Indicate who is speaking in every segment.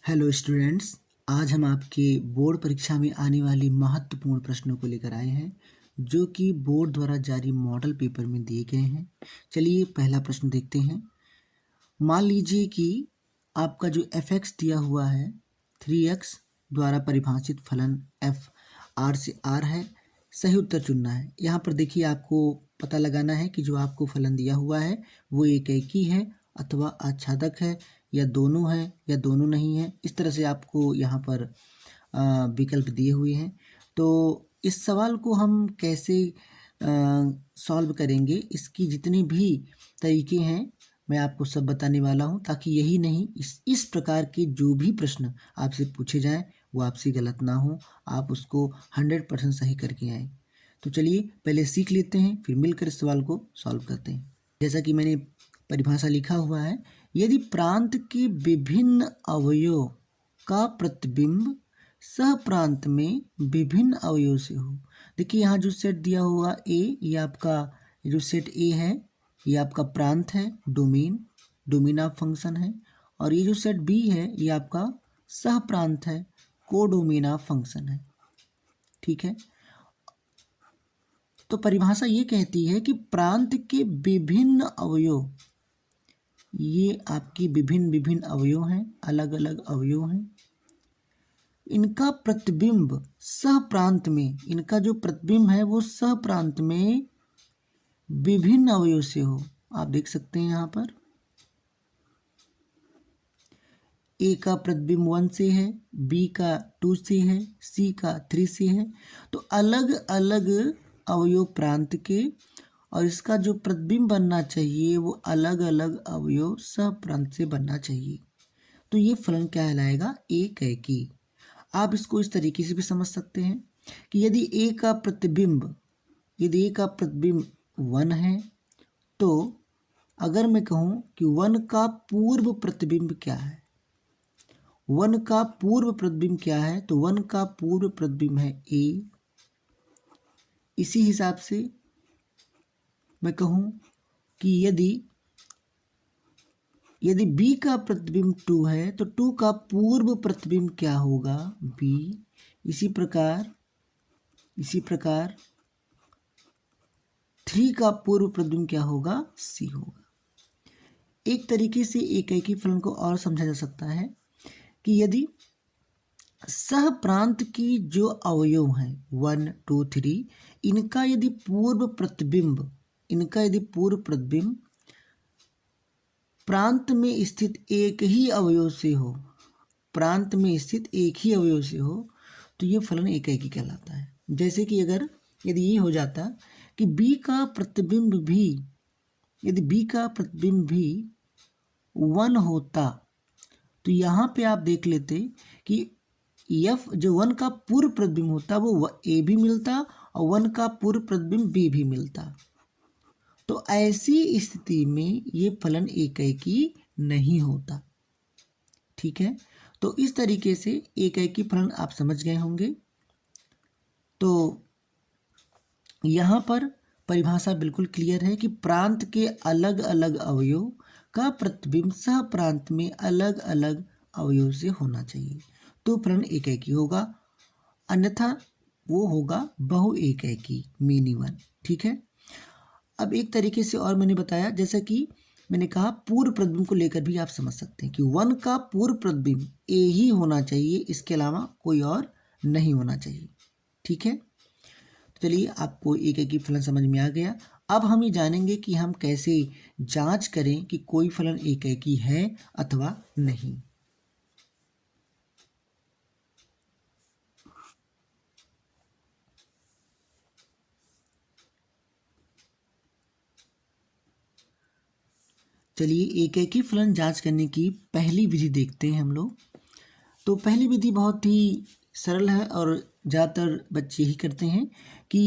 Speaker 1: Hello students. आज हम आपके बोर्ड परीक्षा में आने वाली महत्वपूर्ण प्रश्नों को लेकर आए हैं जो कि बोर्ड द्वारा जारी मॉडल पेपर में दिए गए हैं। चलिए पहला प्रश्न देखते हैं। मान लीजिए कि आपका जो f(x) दिया हुआ है 3x द्वारा परिभाषित फलन f r से r है। सही उत्तर चुनना है। यहाँ पर देखिए आपको पता लगाना है कि जो आपको फलन दिया हुआ है वो एकेकी है अथवा आच्छादक है या दोनों है या दोनों नहीं है। इस तरह से आपको यहाँ पर विकल्प दिए हुए हैं। तो इस सवाल को हम कैसे सॉल्व करेंगे, इसकी जितनी भी तरीके हैं मैं आपको सब बताने वाला हूं, ताकि यही नहीं इस प्रकार के जो भी प्रश्न आपसे पूछे जाएं वो आपसे गलत ना हो, आप उसको 100% सही करके आएँ। तो चलिए पहले सीख लेते हैं, फिर मिलकर इस सवाल को सॉल्व करते हैं। जैसा कि मैंने परिभाषा लिखा हुआ है, यदि प्रांत के विभिन्न अवयव का प्रतिबिंब सह प्रांत में विभिन्न अवयव से हो। देखिए यहाँ जो सेट दिया हुआ ए, ये आपका जो सेट ए है ये आपका प्रांत है, डोमेन ऑफ फंक्शन है। और ये जो सेट बी है ये आपका सह प्रांत है, कोडोमेन ऑफ फंक्शन है। ठीक है, तो परिभाषा ये कहती है कि प्रांत के विभिन्न अवयव, ये आपकी विभिन्न अवयव हैं, अलग अलग अवयव हैं। इनका प्रतिबिंब सह प्रांत में, इनका जो प्रतिबिंब है वो सह प्रांत में विभिन्न अवयव से हो। आप देख सकते हैं यहाँ पर ए का प्रतिबिंब 1 से है, बी का 2 से है, सी का 3 से है। तो अलग अलग अवयव प्रांत के, और इसका जो प्रतिबिंब बनना चाहिए वो अलग अलग अवयव सह प्रांत से बनना चाहिए। तो ये फलन क्या कहलाएगा? एकेकी। आप इसको इस तरीके से भी समझ सकते हैं कि यदि ए का प्रतिबिंब 1 है, तो अगर मैं कहूँ कि 1 का पूर्व प्रतिबिंब क्या है, 1 का पूर्व प्रतिबिंब क्या है, तो 1 का पूर्व प्रतिबिंब है ए। इसी हिसाब से मैं कहूँ कि यदि बी का प्रतिबिंब 2 है तो 2 का पूर्व प्रतिबिंब क्या होगा? बी। इसी प्रकार 3 का पूर्व प्रतिबिंब क्या होगा? सी होगा। एक तरीके से एकेकी फलन को और समझा जा सकता है कि यदि सह प्रांत की जो अवयव हैं 1, 2, 3, इनका यदि पूर्व प्रतिबिंब प्रांत में स्थित एक ही अवयव से हो, तो ये फलन एकेकी कहलाता है। जैसे कि यदि ये हो जाता कि बी का प्रतिबिंब भी 1 होता, तो यहाँ पे आप देख लेते कि एफ जो 1 का पूर्व प्रतिबिंब होता वो ए भी मिलता और 1 का पूर्व प्रतिबिंब बी भी मिलता। तो ऐसी स्थिति में ये फलन एकेकी नहीं होता। ठीक है, तो इस तरीके से एकेकी फलन आप समझ गए होंगे। तो यहाँ पर परिभाषा बिल्कुल क्लियर है कि प्रांत के अलग अलग अवयव का प्रतिबिंब सह प्रांत में अलग अलग अवयव से होना चाहिए, तो फलन एकेकी होगा, अन्यथा वो होगा बहु एकेकी, मीनी वन। ठीक है, अब एक तरीके से और मैंने बताया, जैसा कि मैंने कहा पूर्व प्रतिबिंब को लेकर भी आप समझ सकते हैं कि 1 का पूर्व प्रतिबिंब ए ही होना चाहिए, इसके अलावा कोई और नहीं होना चाहिए। ठीक है, तो चलिए आपको एकेकी फलन समझ में आ गया। अब हम ये जानेंगे कि हम कैसे जांच करें कि कोई फलन एकेकी है अथवा नहीं। चलिए एकेकी फलन जांच करने की पहली विधि देखते हैं हम लोग। तो पहली विधि बहुत ही सरल है और ज़्यादातर बच्चे ही करते हैं कि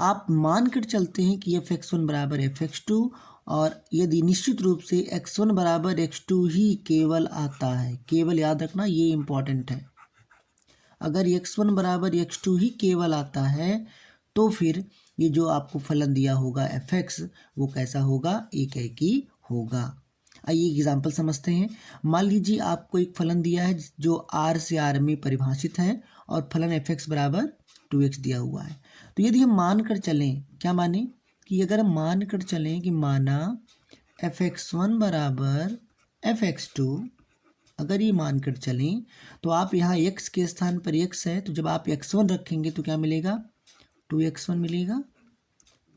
Speaker 1: आप मान कर चलते हैं कि f(x1) बराबर f(x2), और यदि निश्चित रूप से x1 बराबर x2 ही केवल आता है, केवल याद रखना ये इम्पॉर्टेंट है, अगर x1 बराबर x2 ही केवल आता है तो फिर ये जो आपको फलन दिया होगा f(x) वो कैसा होगा? एकेकी होगा। आइए एग्जाम्पल समझते हैं। मान लीजिए आपको एक फलन दिया है जो आर से आर में परिभाषित है और फलन एफ एक्स बराबर 2x दिया हुआ है। तो यदि हम मान कर चलें, क्या माने कि अगर हम मान कर चलें कि माना f(x1) बराबर f(x2), अगर ये मान कर चलें तो आप यहाँ x के स्थान पर x है, तो जब आप x1 रखेंगे तो क्या मिलेगा, 2x1 मिलेगा,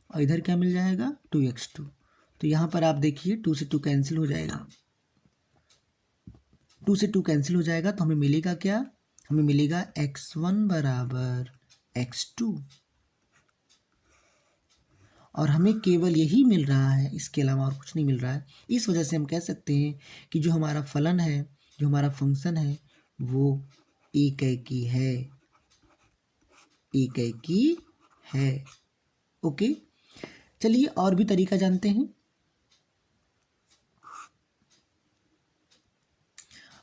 Speaker 1: और इधर क्या मिल जाएगा, 2x2। तो यहाँ पर आप देखिए 2 से 2 कैंसिल हो जाएगा, 2 से 2 कैंसिल हो जाएगा, तो हमें मिलेगा क्या, हमें मिलेगा x1 बराबर x2, और हमें केवल यही मिल रहा है, इसके अलावा और कुछ नहीं मिल रहा है। इस वजह से हम कह सकते हैं कि जो हमारा फलन है, जो हमारा फंक्शन है, वो एकैकी है, एकैकी है। ओके, चलिए और भी तरीका जानते हैं।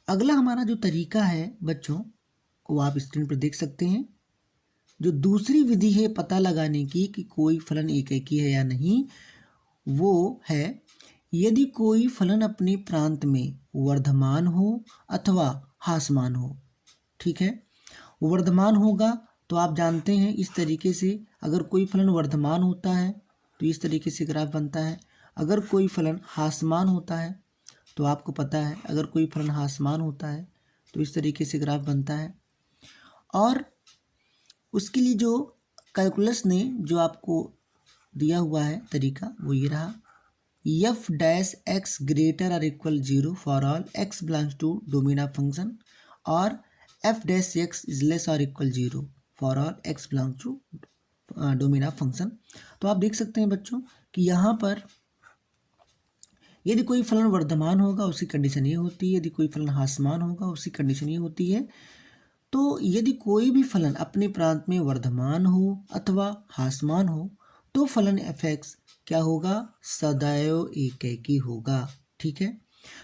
Speaker 1: अगला हमारा जो तरीका है बच्चों, वो आप स्क्रीन पर देख सकते हैं। जो दूसरी विधि है पता लगाने की कि कोई फलन एकैकी है या नहीं, वो है यदि कोई फलन अपने प्रांत में वर्धमान हो अथवा ह्रासमान हो। ठीक है, वर्धमान होगा तो आप जानते हैं इस तरीके से, अगर कोई फलन वर्धमान होता है तो इस तरीके से ग्राफ बनता है। अगर कोई फलन ह्रासमान होता है तो आपको पता है, अगर कोई फलन ह्रासमान होता है तो इस तरीके से ग्राफ बनता है। और उसके लिए जो कैलकुलस ने जो आपको दिया हुआ है तरीका, वो ये रहा, एफ डैश एक्स ग्रेटर और equal 0 for all X belongs to domain of function, और F dash X is less और equal 0 for all X belongs to domain of function. तो आप देख सकते हैं बच्चों कि यहाँ पर यदि कोई फलन वर्धमान होगा उसकी कंडीशन ये होती है, यदि कोई फलन ह्रासमान होगा उसकी कंडीशन ये होती है। तो यदि कोई भी फलन अपने प्रांत में वर्धमान हो अथवा ह्रासमान हो तो फलन एफ एक्स क्या होगा, सदैव एकैकी होगा। ठीक है,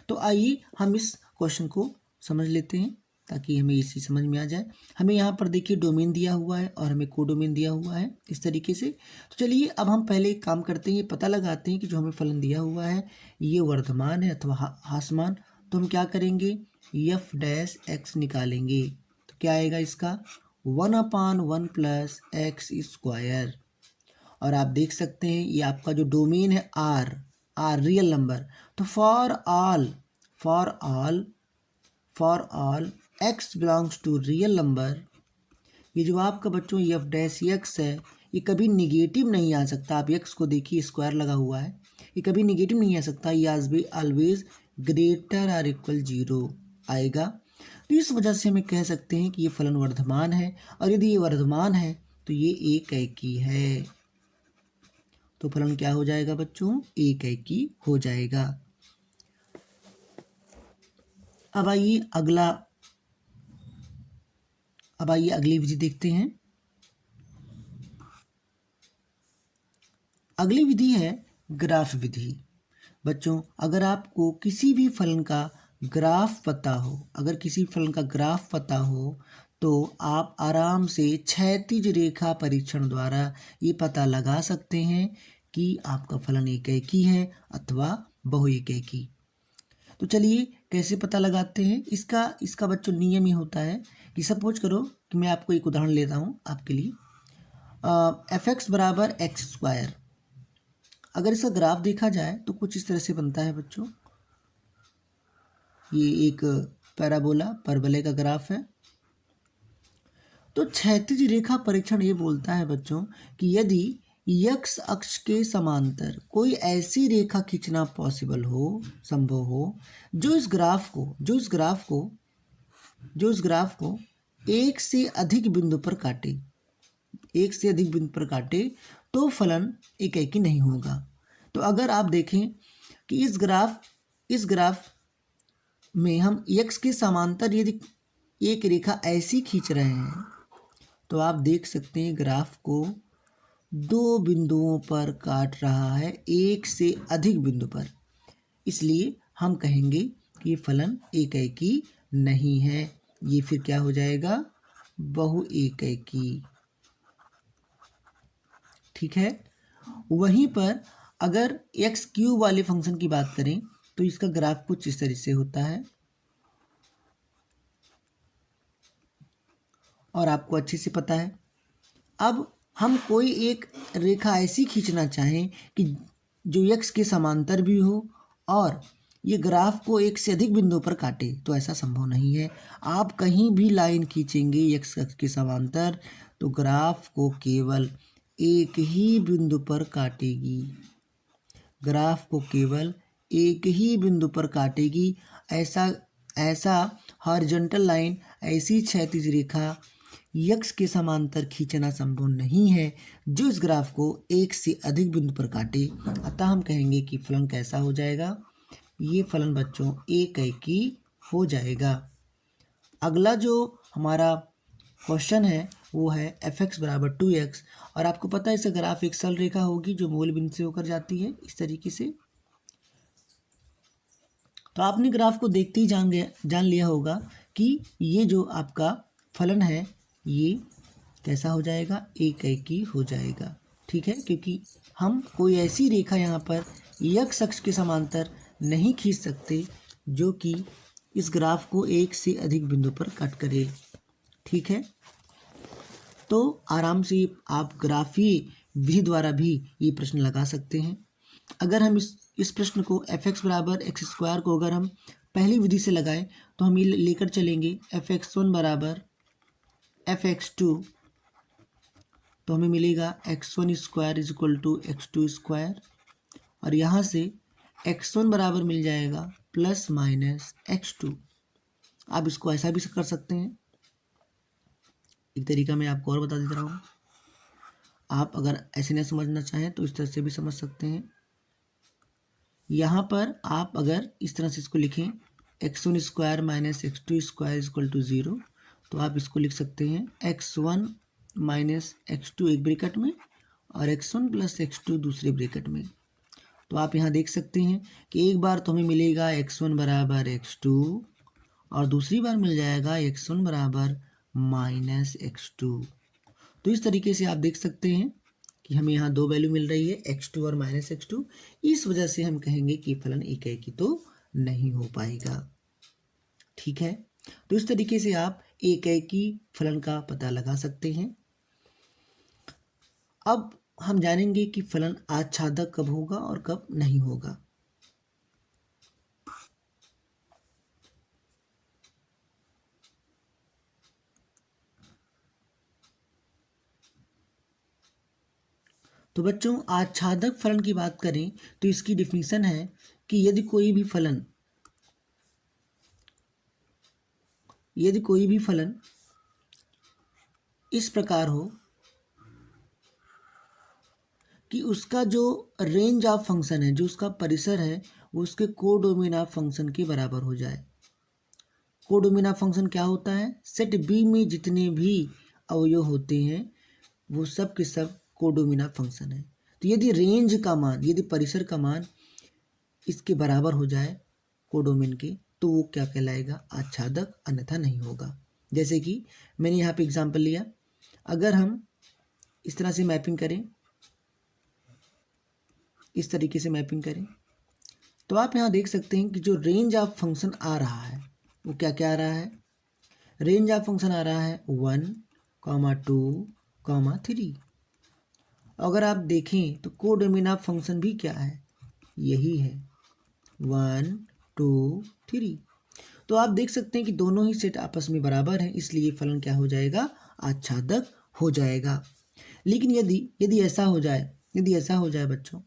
Speaker 1: तो आइए हम इस क्वेश्चन को समझ लेते हैं ताकि हमें इसी समझ में आ जाए। हमें यहाँ पर देखिए डोमेन दिया हुआ है और हमें कोडोमेन दिया हुआ है इस तरीके से। तो चलिए अब हम पहले एक काम करते हैं, ये पता लगाते हैं कि जो हमें फलन दिया हुआ है ये वर्धमान है अथवा ह्रासमान। तो हम क्या करेंगे, एफ डैश एक्स निकालेंगे, तो क्या आएगा इसका 1/1 प्लस एक्स स्क्वायर। और आप देख सकते हैं ये आपका जो डोमेन है आर, आर रियल नंबर, तो for all X belongs to real number, ये जो आपका बच्चों एफ डैश एक्स है ये कभी निगेटिव नहीं आ सकता। आप एक्स को देखिए स्क्वायर लगा हुआ है, ये कभी निगेटिव नहीं आ सकता, ये ऑलवेज ग्रेटर और इक्वल 0 आएगा। तो इस वजह से हमें कह सकते हैं कि ये फलन वर्धमान है, और यदि ये वर्धमान है तो ये एकैकी है। तो फलन क्या हो जाएगा बच्चों, एकैकी हो जाएगा। अब आइए अगली विधि देखते हैं। अगली विधि है ग्राफ विधि। बच्चों अगर आपको किसी भी फलन का ग्राफ पता हो, अगर किसी फलन का ग्राफ पता हो तो आप आराम से क्षैतिज रेखा परीक्षण द्वारा ये पता लगा सकते हैं कि आपका फलन एकैकी है अथवा बहुएकैकी। तो चलिए कैसे पता लगाते हैं इसका बच्चों नियम ही होता है कि सपोज करो कि मैं आपको एक उदाहरण लेता हूँ आपके लिए, एफ एक्स बराबर एक्स स्क्वायर। अगर इसका ग्राफ देखा जाए तो कुछ इस तरह से बनता है बच्चों, ये एक परबोले का ग्राफ है। तो क्षैतिज रेखा परीक्षण ये बोलता है बच्चों कि यदि एक्स अक्ष के समांतर कोई ऐसी रेखा खींचना संभव हो जो इस ग्राफ को एक से अधिक बिंदु पर काटे, तो फलन एकैकी नहीं होगा। तो अगर आप देखें कि इस ग्राफ में हम x के समांतर यदि एक रेखा ऐसी खींच रहे हैं तो आप देख सकते हैं ग्राफ को 2 बिंदुओं पर काट रहा है, एक से अधिक बिंदु पर, इसलिए हम कहेंगे कि ये फलन एकैकी नहीं है, ये फिर क्या हो जाएगा, बहुएकैकी। ठीक है, वहीं पर अगर एक्स क्यूब वाले फंक्शन की बात करें तो इसका ग्राफ कुछ इस तरह से होता है और आपको अच्छे से पता है। अब हम कोई एक रेखा ऐसी खींचना चाहें कि जो यक्स के समांतर भी हो और ये ग्राफ को एक से अधिक बिंदु पर काटे, तो ऐसा संभव नहीं है। आप कहीं भी लाइन खींचेंगे यक्स अक्ष के समांतर तो ग्राफ को केवल एक ही बिंदु पर काटेगी, ग्राफ को केवल एक ही बिंदु पर काटेगी। ऐसा हॉरिजॉन्टल लाइन, ऐसी क्षैतिज रेखा यक्स के समांतर खींचना संभव नहीं है जो इस ग्राफ को एक से अधिक बिंदु पर काटे। अतः हम कहेंगे कि फलन कैसा हो जाएगा, ये फलन बच्चों एकैकी हो जाएगा। अगला जो हमारा क्वेश्चन है वो है f(x) = 2x और आपको पता है इसका ग्राफ एक सरल रेखा होगी जो मूल बिंदु से होकर जाती है इस तरीके से। तो आपने ग्राफ को देखते ही जान लिया होगा कि ये जो आपका फलन है ये कैसा हो जाएगा, एकैकी हो जाएगा। ठीक है, क्योंकि हम कोई ऐसी रेखा यहाँ पर यक्स अक्ष के समांतर नहीं खींच सकते जो कि इस ग्राफ को एक से अधिक बिंदु पर कट करे। ठीक है, तो आराम से आप ग्राफीय विधि द्वारा भी ये प्रश्न लगा सकते हैं। अगर हम इस प्रश्न को f(x) = x² को अगर हम पहली विधि से लगाएं तो हम ये लेकर चलेंगे f(x1) = f(x2), तो हमें मिलेगा x1² = x2² और यहाँ से x1 बराबर मिल जाएगा ±x2। आप इसको ऐसा भी कर सकते हैं, एक तरीका मैं आपको और बता देता हूँ। आप अगर ऐसे नहीं समझना चाहें तो इस तरह से भी समझ सकते हैं। यहाँ पर आप अगर इस तरह से इसको लिखें x1² - x2² = 0, तो आप इसको लिख सकते हैं x1 - x2 एक ब्रैकेट में और x1 + x2 दूसरे ब्रैकेट में। तो आप यहाँ देख सकते हैं कि एक बार तो हमें मिलेगा x1 = x2 और दूसरी बार मिल जाएगा x1 = -x2। तो इस तरीके से आप देख सकते हैं कि हमें यहाँ दो वैल्यू मिल रही है x2 और -x2। इस वजह से हम कहेंगे कि फलन एकैकी तो नहीं हो पाएगा। ठीक है, तो इस तरीके से आप एकैकी फलन का पता लगा सकते हैं। अब हम जानेंगे कि फलन आच्छादक कब होगा और कब नहीं होगा। तो बच्चों आच्छादक फलन की बात करें तो इसकी डिफिनीशन है कि यदि कोई भी फलन इस प्रकार हो कि उसका जो रेंज ऑफ फंक्शन है, जो उसका परिसर है, वो उसके कोडोमेन ऑफ फंक्शन के बराबर हो जाए। कोडोमेन ऑफ फंक्शन क्या होता है, सेट बी में जितने भी अवयव होते हैं वो सब के सब कोडोमेन ऑफ फंक्शन है। तो यदि रेंज का मान, यदि परिसर का मान इसके बराबर हो जाए कोडोमेन के, तो वो क्या कहलाएगा, आच्छादक, अन्यथा नहीं होगा। जैसे कि मैंने यहाँ पे एग्जांपल लिया, अगर हम इस तरह से मैपिंग करें, इस तरीके से मैपिंग करें, तो आप यहाँ देख सकते हैं कि जो रेंज ऑफ फंक्शन आ रहा है वो क्या क्या आ रहा है। रेंज ऑफ फंक्शन आ रहा है 1, 2, 3। अगर आप देखें तो कोडोमेन ऑफ फंक्शन भी क्या है, यही है 1, 2, 3। तो आप देख सकते हैं कि दोनों ही सेट आपस में बराबर हैं, इसलिए फलन क्या हो जाएगा, आच्छादक हो जाएगा। लेकिन यदि ऐसा हो जाए बच्चों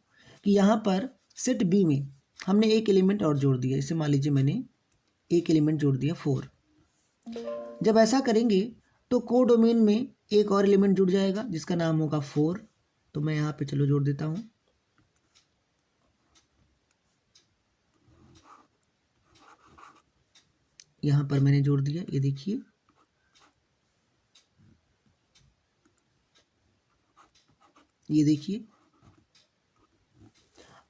Speaker 1: कि यहाँ पर सेट बी में हमने एक एलिमेंट और जोड़ दिया, इसे मान लीजिए मैंने एक एलिमेंट जोड़ दिया 4। जब ऐसा करेंगे तो कोडोमेन में एक और एलिमेंट जुड़ जाएगा जिसका नाम होगा 4। तो मैं यहाँ पे चलो जोड़ देता हूँ, यहाँ पर मैंने जोड़ दिया, ये देखिए, ये देखिए।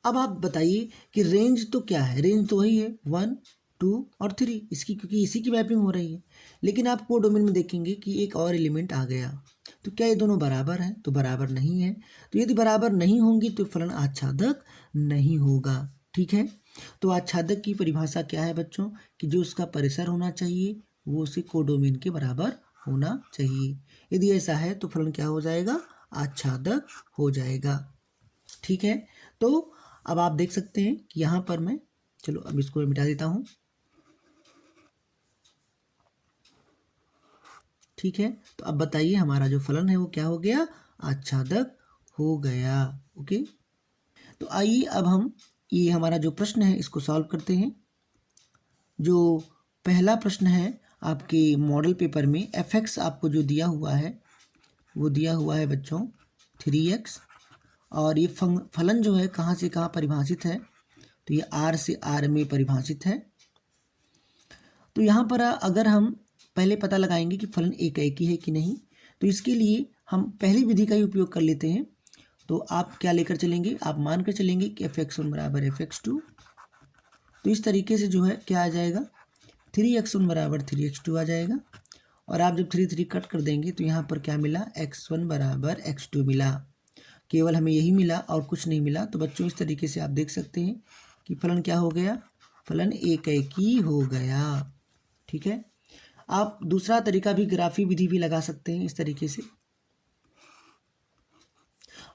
Speaker 1: अब आप बताइए कि रेंज तो क्या है, रेंज तो वही है 1, 2 और 3 इसकी, क्योंकि इसी की मैपिंग हो रही है। लेकिन आप कोडोमेन में देखेंगे कि एक और एलिमेंट आ गया, तो क्या ये दोनों बराबर हैं, तो बराबर नहीं है। तो यदि बराबर नहीं होंगी तो फलन आच्छादक नहीं होगा। ठीक है। तो आच्छादक की परिभाषा क्या है बच्चों, कि जो उसका परिसर होना चाहिए वो उसे कोडोमेन के बराबर होना चाहिए। यदि ऐसा है तो फलन क्या हो जाएगा, आच्छादक हो जाएगा। ठीक है। तो अब आप देख सकते हैं कि यहाँ पर मैं, चलो अब इसको मिटा देता हूँ। ठीक है। तो अब बताइए हमारा जो फलन है वो क्या हो गया, आच्छादक हो गया। ओके। तो आइए अब हम ये हमारा जो प्रश्न है इसको सॉल्व करते हैं। जो पहला प्रश्न है आपके मॉडल पेपर में, fx आपको जो दिया हुआ है वो दिया हुआ है बच्चों 3x, और ये फलन जो है कहाँ से कहाँ परिभाषित है, तो ये r से r में परिभाषित है। तो यहाँ पर अगर हम पहले पता लगाएंगे कि फलन एकाएकी है कि नहीं, तो इसके लिए हम पहली विधि का ही उपयोग कर लेते हैं। तो आप क्या लेकर चलेंगे, आप मान कर चलेंगे कि fx1 बराबर fx2। तो इस तरीके से जो है क्या आ जाएगा, 3x1 बराबर 3x2 आ जाएगा। और आप जब 3 कट कर देंगे तो यहाँ पर क्या मिला, x1 बराबर x2 मिला। केवल हमें यही मिला और कुछ नहीं मिला। तो बच्चों इस तरीके से आप देख सकते हैं कि फलन क्या हो गया, फलन एकाएकी हो गया। ठीक है। आप दूसरा तरीका भी, ग्राफी विधि भी लगा सकते हैं इस तरीके से।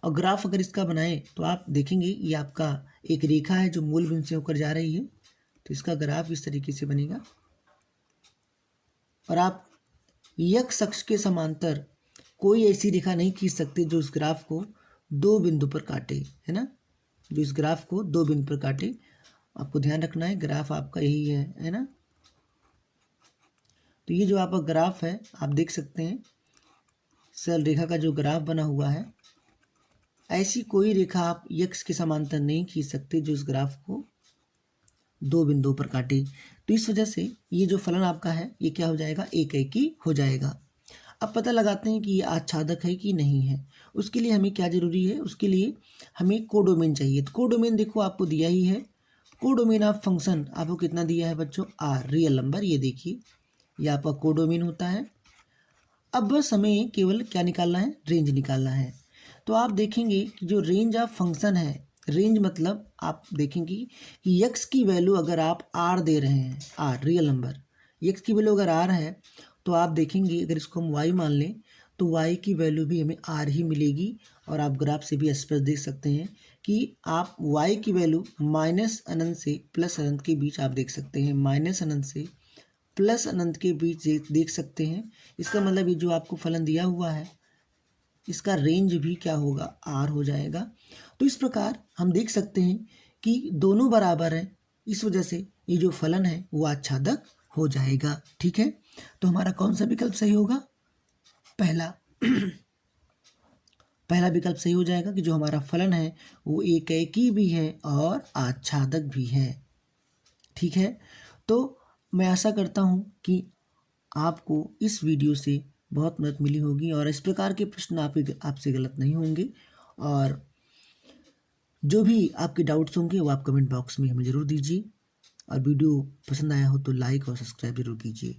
Speaker 1: और ग्राफ अगर इसका बनाएं तो आप देखेंगे ये आपका एक रेखा है जो मूल बिंदु से होकर जा रही है, तो इसका ग्राफ इस तरीके से बनेगा। और आप x अक्ष के समांतर कोई ऐसी रेखा नहीं खींच सकते जो इस ग्राफ को दो बिंदु पर काटे, है ना, जो इस ग्राफ को दो बिंदु पर काटे। आपको ध्यान रखना है ग्राफ आपका यही है ना। तो ये जो आपका ग्राफ है आप देख सकते हैं, सरल रेखा का जो ग्राफ बना हुआ है, ऐसी कोई रेखा आप x के समांतर नहीं खींच सकते जो इस ग्राफ को दो बिंदुओं पर काटे। तो इस वजह से ये जो फलन आपका है ये क्या हो जाएगा, एकाएकी हो जाएगा। अब पता लगाते हैं कि ये आच्छादक है कि नहीं है। उसके लिए हमें क्या जरूरी है, उसके लिए हमें कोडोमेन चाहिए। तो कोडोमेन देखो आपको दिया ही है, कोडोमेन ऑफ फंक्शन आपको कितना दिया है बच्चों, r रियल नंबर। ये देखिए ये आपका कोडोमेन होता है। अब बस हमें केवल क्या निकालना है, रेंज निकालना है। तो आप देखेंगे कि जो रेंज ऑफ फंक्शन है, रेंज मतलब आप देखेंगे कि x की वैल्यू अगर आप r दे रहे हैं, r रियल नंबर, x की वैल्यू अगर r है तो आप देखेंगे अगर इसको हम y मान लें तो y की वैल्यू भी हमें r ही मिलेगी। और आप ग्राफ से भी स्पष्ट देख सकते हैं कि आप y की वैल्यू माइनस अनंत से प्लस अनंत के बीच आप देख सकते हैं, माइनस अनंत से प्लस अनंत के बीच देख सकते हैं। इसका मतलब ये जो आपको फलन दिया हुआ है इसका रेंज भी क्या होगा, r हो जाएगा। तो इस प्रकार हम देख सकते हैं कि दोनों बराबर हैं, इस वजह से ये जो फलन है वो आच्छादक हो जाएगा। ठीक है। तो हमारा कौन सा विकल्प सही होगा, पहला पहला विकल्प सही हो जाएगा कि जो हमारा फलन है वो एकाएकी भी है और आच्छादक भी है। ठीक है। तो मैं आशा करता हूँ कि आपको इस वीडियो से बहुत मदद मिली होगी और इस प्रकार के प्रश्न आपसे गलत नहीं होंगे। और जो भी आपके डाउट्स होंगे वो आप कमेंट बॉक्स में हमें ज़रूर दीजिए। और वीडियो पसंद आया हो तो लाइक और सब्सक्राइब जरूर कीजिए।